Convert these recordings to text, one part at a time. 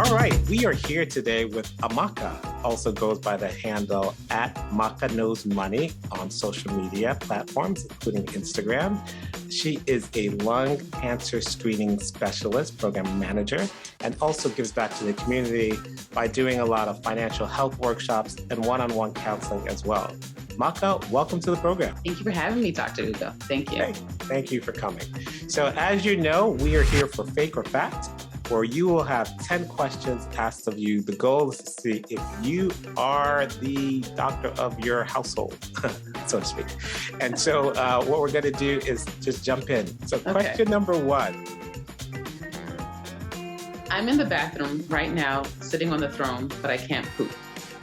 All right, we are here today with Amaka, also goes by the handle at Amaka Knows Money on social media platforms, including Instagram. She is a lung cancer screening specialist, program manager, and also gives back to the community by doing a lot of financial health workshops and one-on-one counseling as well. Amaka, welcome to the program. Thank you for having me, Dr. Hugo. Thank you. Hey, thank you for coming. So as you know, we are here for Fake or Fact, where you will have 10 questions asked of you. The goal is to see if you are the doctor of your household, so to speak. And so what we're going to do is just jump in. So question number one. I'm in the bathroom right now, sitting on the throne, but I can't poop.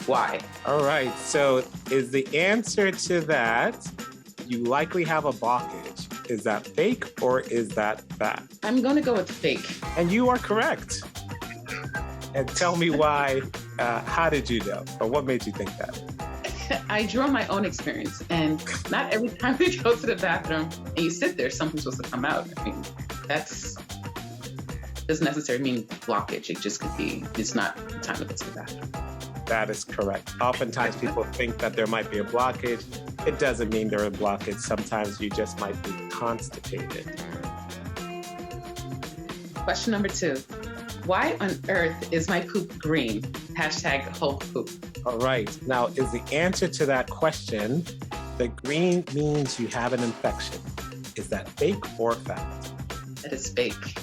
Why? All right. So is the answer to that, you likely have a blockage? Is that fake or is that fact? I'm going to go with fake. And you are correct. And tell me why, how did you know? Or what made you think that? I drew on my own experience, and not every time you go to the bathroom and you sit there, something's supposed to come out. I mean, doesn't necessarily mean blockage. It just could be, it's not the time to go to the bathroom. That is correct. Oftentimes people think that there might be a blockage. It doesn't mean there are a blockage. Sometimes you just might be constipated. Question number 2. Why on earth is my poop green? Hashtag Hulk poop. All right. Now, is the answer to that question, the green means you have an infection. Is that fake or fact? That is fake.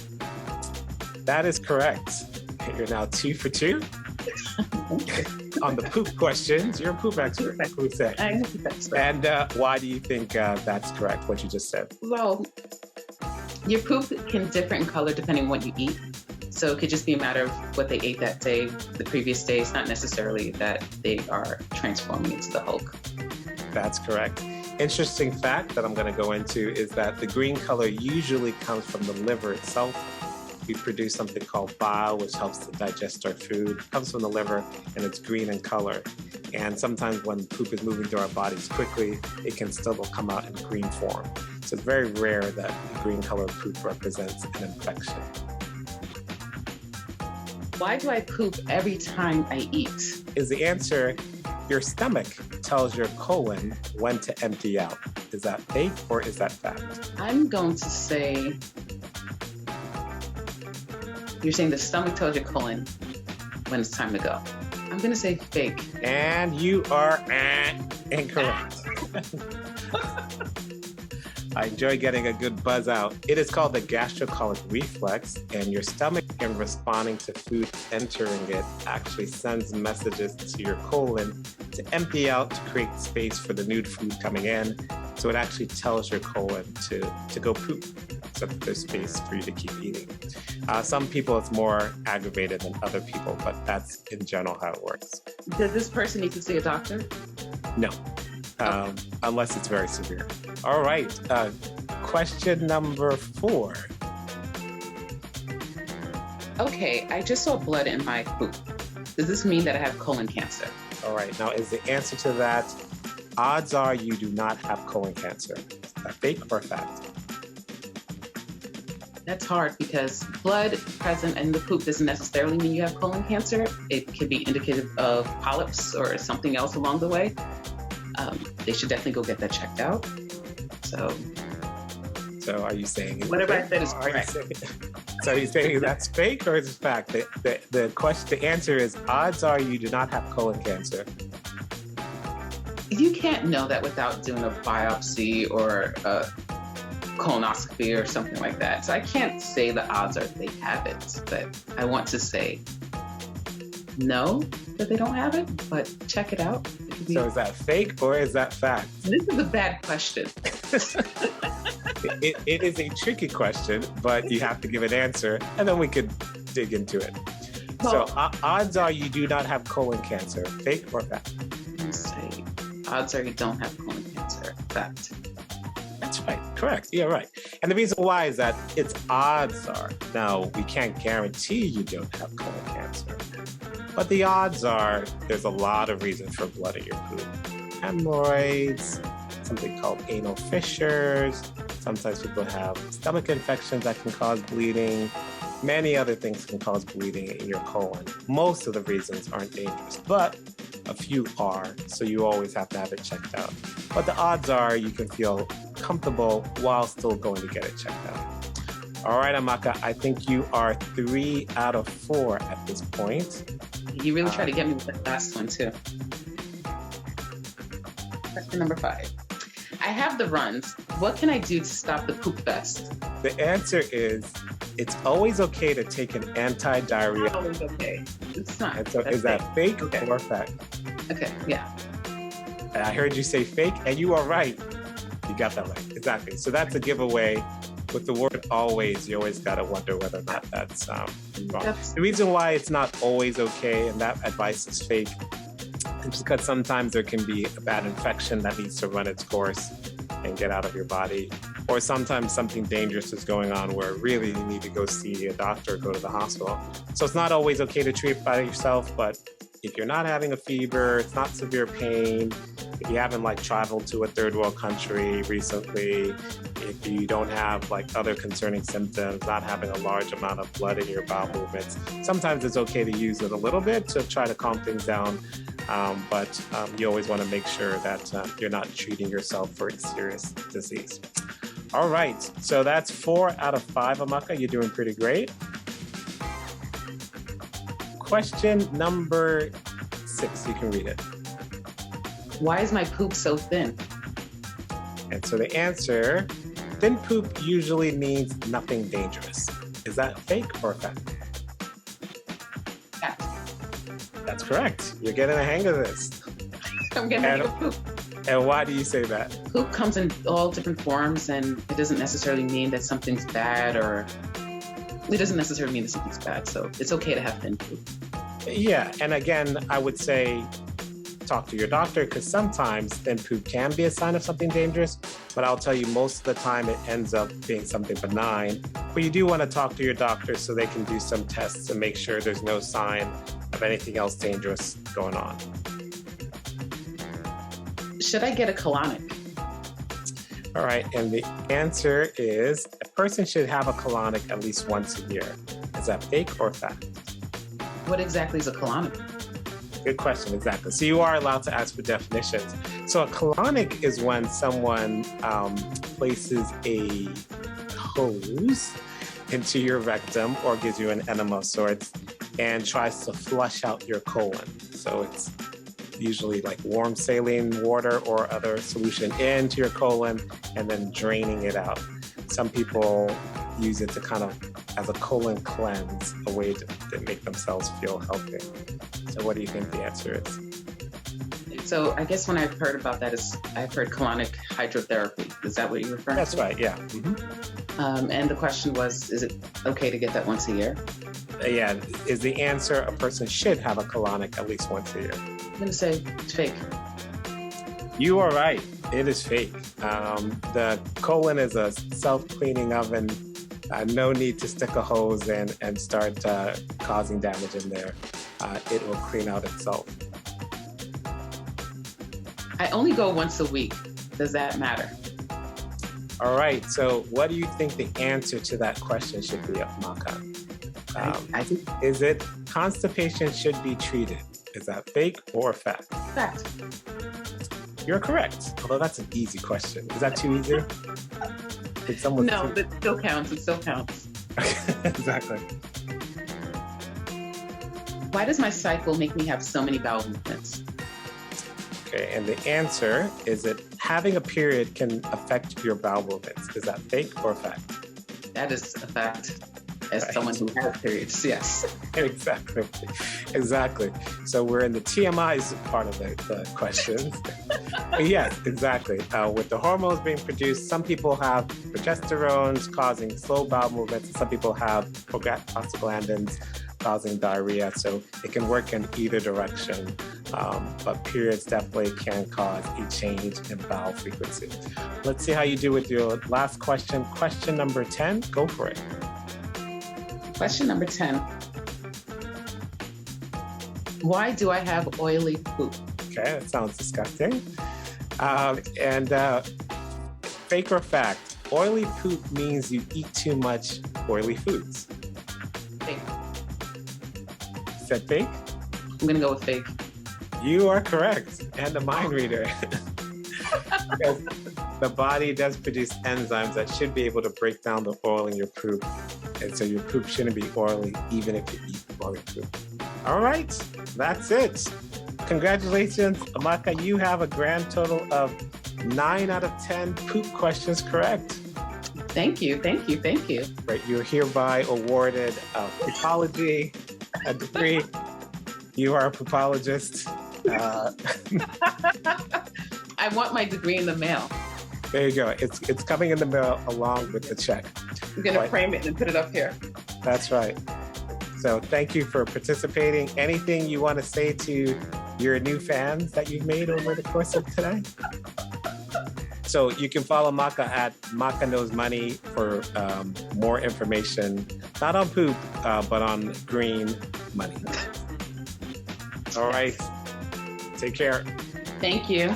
That is correct. You're now 2 for 2. On the poop questions. You're a poop expert, like we said. I'm a poop expert. And why do you think that's correct, what you just said? Well, your poop can differ in color depending on what you eat. So it could just be a matter of what they ate that day, the previous day. It's not necessarily that they are transforming into the Hulk. That's correct. Interesting fact that I'm going to go into is that the green color usually comes from the liver itself. We produce something called bile, which helps to digest our food. It comes from the liver, and it's green in color. And sometimes when poop is moving through our bodies quickly, it can still come out in green form. So it's very rare that the green color of poop represents an infection. Why do I poop every time I eat? Is the answer, your stomach tells your colon when to empty out. Is that fake or is that fact? I'm going to say, you're saying the stomach tells your colon when it's time to go. I'm going to say fake. And you are incorrect. I enjoy getting a good buzz out. It is called the gastrocolic reflex, and your stomach, in responding to food entering it, actually sends messages to your colon to empty out, to create space for the new food coming in. So it actually tells your colon to go poop, so that there's space for you to keep eating. Some people, it's more aggravated than other people, but that's in general how it works. Does this person need to see a doctor? No. Unless it's very severe. All right. Question number 4. Okay, I just saw blood in my poop. Does this mean that I have colon cancer? All right. Now, is the answer to that, odds are you do not have colon cancer? Is that fake or fact? That's hard because blood present in the poop doesn't necessarily mean you have colon cancer. It could be indicative of polyps or something else along the way. They should definitely go get that checked out. So are you saying whatever I said is correct? So are you saying that's fake or is it fact? The answer is odds are you do not have colon cancer. You can't know that without doing a biopsy or a colonoscopy or something like that. So I can't say the odds are they have it, but I want to say no, that they don't have it, but check it out. So is that fake or is that fact? This is a bad question. It is a tricky question, but you have to give an answer, and then we could dig into it. Well, so odds are you do not have colon cancer. Fake or fact? Let's say odds are you don't have colon cancer. Fact. That's right. Correct. Yeah, right. And the reason why is that it's odds are. Now, we can't guarantee you don't have colon cancer. But the odds are there's a lot of reasons for blood in your poop. Hemorrhoids, something called anal fissures. Sometimes people have stomach infections that can cause bleeding. Many other things can cause bleeding in your colon. Most of the reasons aren't dangerous, but a few are, so you always have to have it checked out. But the odds are you can feel comfortable while still going to get it checked out. All right, Amaka, I think you are 3 out of 4 at this point. You really try to get me with the last one, too. Question number 5. I have the runs. What can I do to stop the poop fest? The answer is it's always okay to take an anti-diarrhea. It's always okay. It's not. And so is that fake or fact? Okay, yeah. And I heard you say fake, and you are right. You got that right. Exactly. So that's a giveaway. With the word always, you always got to wonder whether or not that's wrong. The reason why it's not always okay and that advice is fake is because sometimes there can be a bad infection that needs to run its course and get out of your body. Or sometimes something dangerous is going on where really you need to go see a doctor or go to the hospital. So it's not always okay to treat it by yourself, but if you're not having a fever, it's not severe pain, if you haven't traveled to a third world country recently, if you don't have other concerning symptoms, not having a large amount of blood in your bowel movements, sometimes it's okay to use it a little bit to try to calm things down. But you always want to make sure that you're not treating yourself for a serious disease. All right, so that's 4 out of 5, Amaka. You're doing pretty great. Question number 6, you can read it. Why is my poop so thin? And so the answer, thin poop usually means nothing dangerous. Is that fake or fact? Fact. That's correct. You're getting a hang of this. I'm getting a hang of poop. And why do you say that? Poop comes in all different forms, and it doesn't necessarily mean that something's bad, or it doesn't necessarily mean that something's bad. So it's okay to have thin poop. Yeah, and again, I would say talk to your doctor because sometimes thin poop can be a sign of something dangerous, but I'll tell you most of the time it ends up being something benign. But you do want to talk to your doctor so they can do some tests and make sure there's no sign of anything else dangerous going on. Should I get a colonic? All right, and the answer is a person should have a colonic at least once a year. Is that fake or fact? What exactly is a colonic? Good question, exactly. So you are allowed to ask for definitions. So a colonic is when someone places a hose into your rectum or gives you an enema of sorts and tries to flush out your colon. So it's usually warm saline water or other solution into your colon and then draining it out. Some people use it to as a colon cleanse, a way to make themselves feel healthy. So what do you think the answer is? So I guess when I've heard about that I've heard colonic hydrotherapy. Is that what you're referring to? That's right, yeah. Mm-hmm. And the question was, is it okay to get that once a year? Yeah, is the answer a person should have a colonic at least once a year? I'm going to say it's fake. You are right. It is fake. The colon is a self-cleaning oven. No need to stick a hose in and start causing damage in there. It will clean out itself. I only go once a week. Does that matter? All right. So what do you think the answer to that question should be, Amaka? I think is it constipation should be treated? Is that fake or fact? Fact. You're correct. Although that's an easy question. Is that too easy? No, but it still counts. It still counts. Exactly. Why does my cycle make me have so many bowel movements? Okay, and the answer is that having a period can affect your bowel movements. Is that fake or fact? That is a fact. As someone who has periods, yes. Exactly. So we're in the TMI's part of the questions. Yes, exactly. With the hormones being produced, some people have progesterones causing slow bowel movements, and some people have prostaglandins causing diarrhea. So it can work in either direction. But periods definitely can cause a change in bowel frequency. Let's see how you do with your last question. Question number 10, go for it. Question number 10. Why do I have oily poop? Okay, that sounds disgusting. Fake or fact, oily poop means you eat too much oily foods. said fake? I'm going to go with fake. You are correct. And a mind reader. Because the body does produce enzymes that should be able to break down the oil in your poop. And so your poop shouldn't be oily even if you eat oily poop. All right, that's it. Congratulations, Amaka. You have a grand total of 9 out of 10 poop questions correct. Thank you. Right, you're hereby awarded a poopology, a degree. You are a poopologist. I want my degree in the mail. There you go. It's coming in the mail along with the check. I'm going to frame it and put it up here. That's right. So thank you for participating. Anything you want to say to your new fans that you've made over the course of today? So you can follow Maka at Maka Knows Money for more information, not on poop, but on green money. All right. Take care. Thank you.